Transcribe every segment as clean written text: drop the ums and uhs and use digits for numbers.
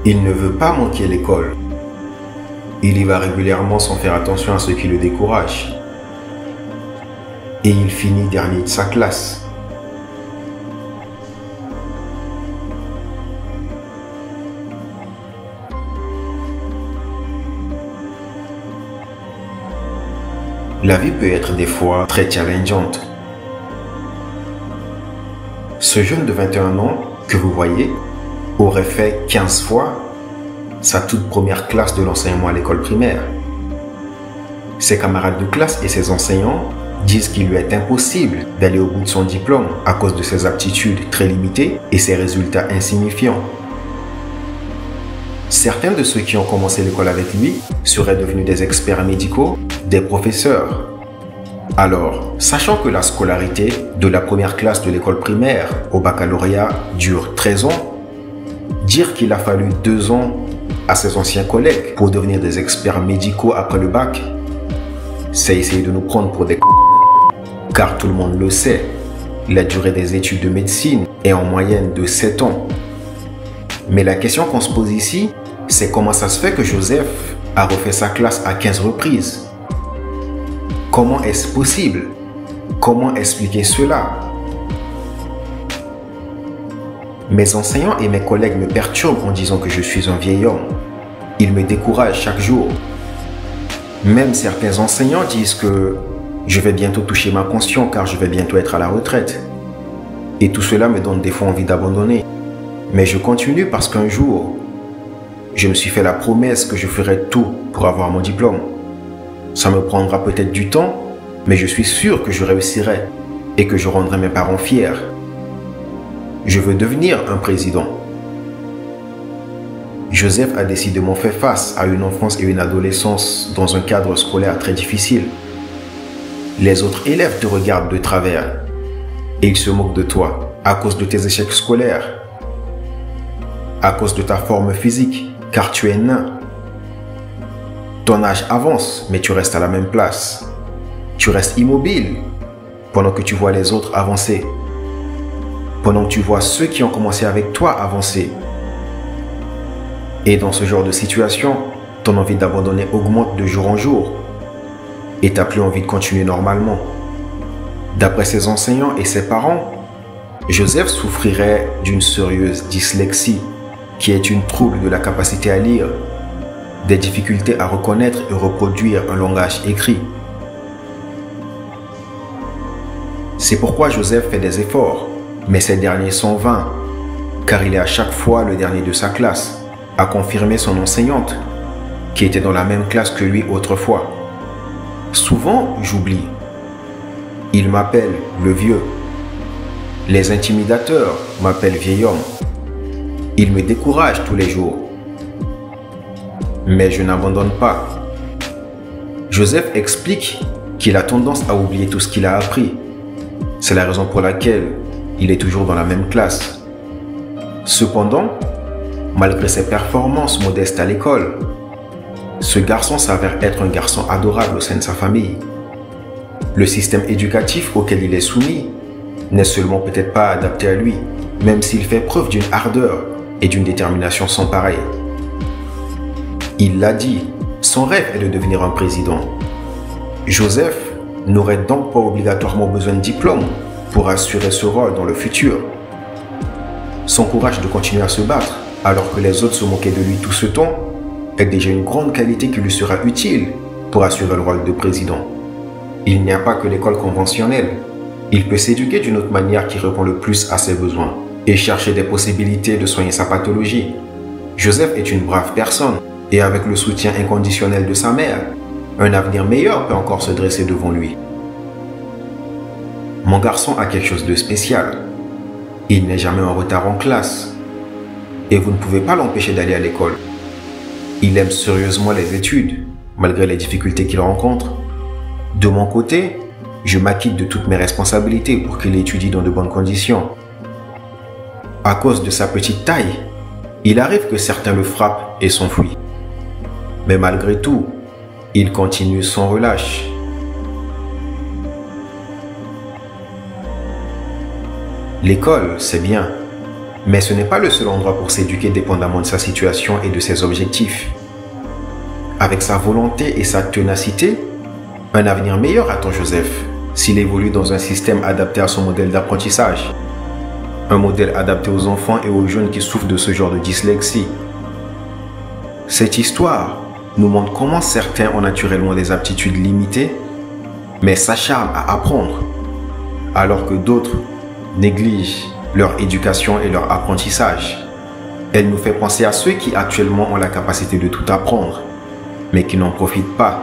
Il ne veut pas manquer l'école. Il y va régulièrement sans faire attention à ce qui le décourage. Et il finit dernier de sa classe. La vie peut être des fois très challengeante. Ce jeune de 21 ans que vous voyez aurait fait 15 fois sa toute première classe de l'enseignement à l'école primaire. Ses camarades de classe et ses enseignants disent qu'il lui est impossible d'aller au bout de son diplôme à cause de ses aptitudes très limitées et ses résultats insignifiants. Certains de ceux qui ont commencé l'école avec lui seraient devenus des experts médicaux, des professeurs. Alors, sachant que la scolarité de la première classe de l'école primaire au baccalauréat dure 13 ans, dire qu'il a fallu 2 ans à ses anciens collègues pour devenir des experts médicaux après le bac, c'est essayer de nous prendre pour des car tout le monde le sait, la durée des études de médecine est en moyenne de 7 ans. Mais la question qu'on se pose ici, c'est comment ça se fait que Joseph a refait sa classe à 15 reprises? Comment est-ce possible? Comment expliquer cela? Mes enseignants et mes collègues me perturbent en disant que je suis un vieil homme. Ils me découragent chaque jour. Même certains enseignants disent que je vais bientôt toucher ma pension car je vais bientôt être à la retraite. Et tout cela me donne des fois envie d'abandonner. Mais je continue parce qu'un jour, je me suis fait la promesse que je ferai tout pour avoir mon diplôme. Ça me prendra peut-être du temps, mais je suis sûr que je réussirai et que je rendrai mes parents fiers. Je veux devenir un président. Joseph a décidément fait face à une enfance et une adolescence dans un cadre scolaire très difficile. Les autres élèves te regardent de travers et ils se moquent de toi à cause de tes échecs scolaires, à cause de ta forme physique, car tu es nain. Ton âge avance, mais tu restes à la même place. Tu restes immobile pendant que tu vois les autres avancer, pendant que tu vois ceux qui ont commencé avec toi avancer. Et dans ce genre de situation, ton envie d'abandonner augmente de jour en jour et tu n'as plus envie de continuer normalement. D'après ses enseignants et ses parents, Joseph souffrirait d'une sérieuse dyslexie, qui est une trouble de la capacité à lire, des difficultés à reconnaître et reproduire un langage écrit. C'est pourquoi Joseph fait des efforts, mais ces derniers sont vains, car il est à chaque fois le dernier de sa classe, a confirmé son enseignante, qui était dans la même classe que lui autrefois. Souvent, j'oublie. Il m'appelle le vieux. Les intimidateurs m'appellent vieil homme. Ils me découragent tous les jours. Mais je n'abandonne pas. Joseph explique qu'il a tendance à oublier tout ce qu'il a appris. C'est la raison pour laquelle il est toujours dans la même classe. Cependant, malgré ses performances modestes à l'école, ce garçon s'avère être un garçon adorable au sein de sa famille. Le système éducatif auquel il est soumis n'est seulement peut-être pas adapté à lui, même s'il fait preuve d'une ardeur et d'une détermination sans pareil. Il l'a dit, son rêve est de devenir un président. Joseph n'aurait donc pas obligatoirement besoin de diplôme pour assurer ce rôle dans le futur. Son courage de continuer à se battre, alors que les autres se moquaient de lui tout ce temps, est déjà une grande qualité qui lui sera utile pour assurer le rôle de président. Il n'y a pas que l'école conventionnelle. Il peut s'éduquer d'une autre manière qui répond le plus à ses besoins et chercher des possibilités de soigner sa pathologie. Joseph est une brave personne et avec le soutien inconditionnel de sa mère, un avenir meilleur peut encore se dresser devant lui. Mon garçon a quelque chose de spécial. Il n'est jamais en retard en classe et vous ne pouvez pas l'empêcher d'aller à l'école. Il aime sérieusement les études, malgré les difficultés qu'il rencontre. De mon côté, je m'acquitte de toutes mes responsabilités pour qu'il étudie dans de bonnes conditions. À cause de sa petite taille, il arrive que certains le frappent et s'enfuient. Mais malgré tout, il continue sans relâche. L'école, c'est bien, Mais ce n'est pas le seul endroit pour s'éduquer dépendamment de sa situation et de ses objectifs. Avec sa volonté et sa ténacité, un avenir meilleur attend Joseph s'il évolue dans un système adapté à son modèle d'apprentissage. Un modèle adapté aux enfants et aux jeunes qui souffrent de ce genre de dyslexie. Cette histoire nous montre comment certains ont naturellement des aptitudes limitées, mais s'acharnent à apprendre, alors que d'autres négligent leur éducation et leur apprentissage. Elle nous fait penser à ceux qui actuellement ont la capacité de tout apprendre, mais qui n'en profitent pas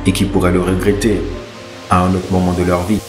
et qui pourraient le regretter à un autre moment de leur vie.